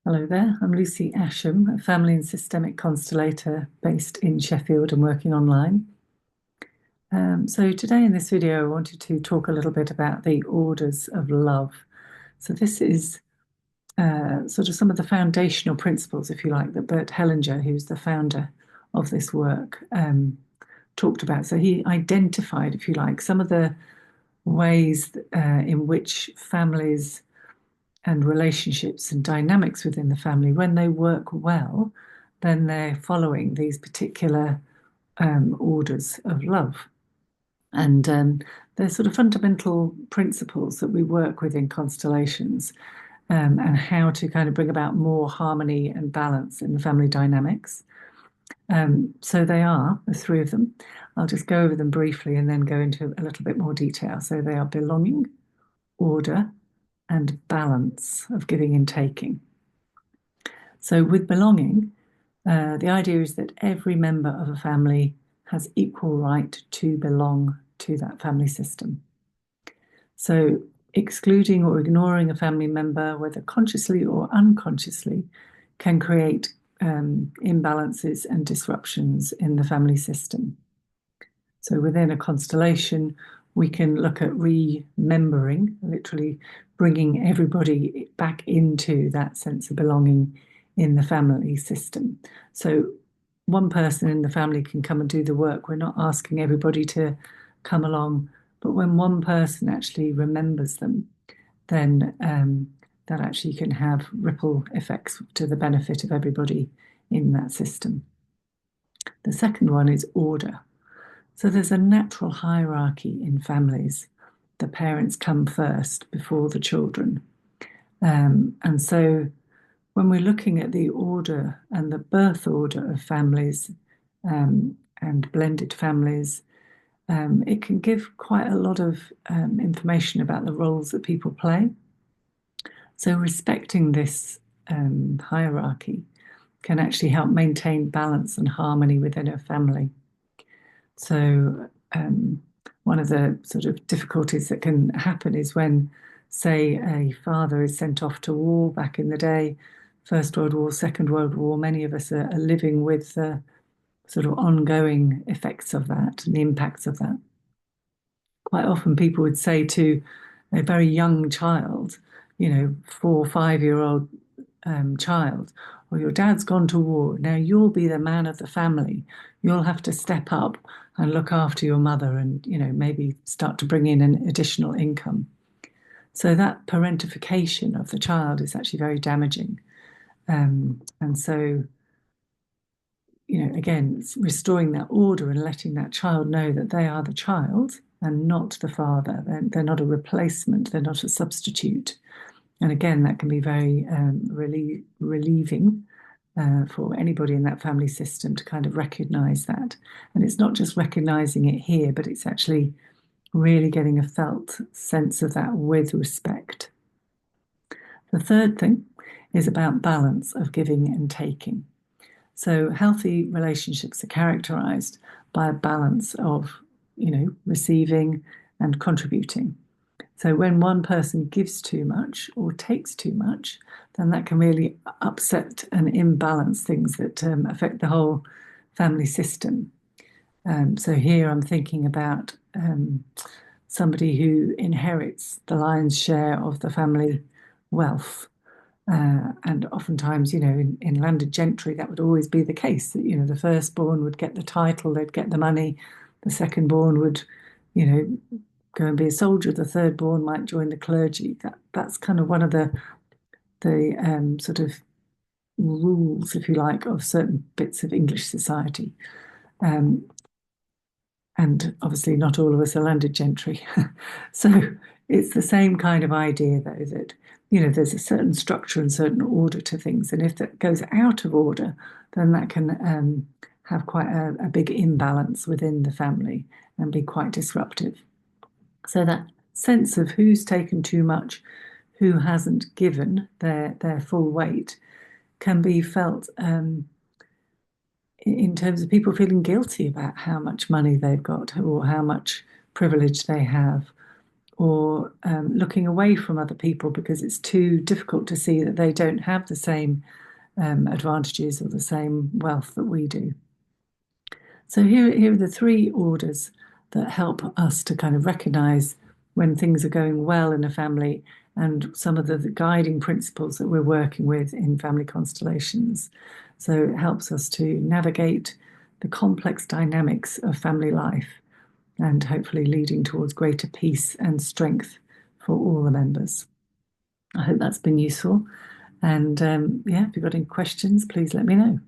Hello there, I'm Lucy Ascham, a family and systemic constellator based in Sheffield and working online. So today in this video, I wanted to talk a little bit about the orders of love. So this is sort of some of the foundational principles, if you like, that Bert Hellinger, who's the founder of this work, talked about. So he identified, if you like, some of the ways in which families and relationships and dynamics within the family, when they work well, then they're following these particular orders of love. And they're sort of fundamental principles that we work with in constellations, and how to kind of bring about more harmony and balance in the family dynamics. So they are the three of them. I'll just go over them briefly and then go into a little bit more detail. So they are belonging, order, and balance of giving and taking. So, with belonging, the idea is that every member of a family has equal right to belong to that family system. So, excluding or ignoring a family member, whether consciously or unconsciously, can create imbalances and disruptions in the family system. So, within a constellation, we can look at remembering, literally bringing everybody back into that sense of belonging in the family system. So one person in the family can come and do the work. We're not asking everybody to come along, but when one person actually remembers them, then that actually can have ripple effects to the benefit of everybody in that system. The second one is order. So there's a natural hierarchy in families. The parents come first before the children. And so when we're looking at the order and the birth order of families and blended families, it can give quite a lot of information about the roles that people play. So respecting this hierarchy can actually help maintain balance and harmony within a family. So one of the sort of difficulties that can happen is when, say, a father is sent off to war back in the day, First World War, Second World War, many of us are living with the sort of ongoing effects of that and the impacts of that. Quite often people would say to a very young child, 4 or 5 year old child, well, your dad's gone to war. Now you'll be the man of the family. You'll have to step up and look after your mother and, maybe start to bring in an additional income. So that parentification of the child is actually very damaging. And so, again, it's restoring that order and letting that child know that they are the child and not the father. They're not a replacement. They're not a substitute. And again, that can be very relieving for anybody in that family system to kind of recognize that. And it's not just recognizing it here, but it's actually really getting a felt sense of that with respect. The third thing is about balance of giving and taking. So healthy relationships are characterized by a balance of, receiving and contributing. So when one person gives too much or takes too much, then that can really upset and imbalance things that affect the whole family system. So here I'm thinking about somebody who inherits the lion's share of the family wealth. And oftentimes, in landed gentry, that would always be the case that, the firstborn would get the title, they'd get the money, the secondborn would, go and be a soldier, the thirdborn might join the clergy. That's kind of one of the sort of rules, if you like, of certain bits of English society. And obviously not all of us are landed gentry. So it's the same kind of idea, though, that, there's a certain structure and certain order to things. And if that goes out of order, then that can have quite a big imbalance within the family and be quite disruptive. So that sense of who's taken too much, who hasn't given their full weight, can be felt in terms of people feeling guilty about how much money they've got or how much privilege they have, or looking away from other people because it's too difficult to see that they don't have the same advantages or the same wealth that we do. So here are the three orders that help us to kind of recognize when things are going well in a family and some of the guiding principles that we're working with in family constellations. So it helps us to navigate the complex dynamics of family life and hopefully leading towards greater peace and strength for all the members. I hope that's been useful. And yeah, if you've got any questions, please let me know.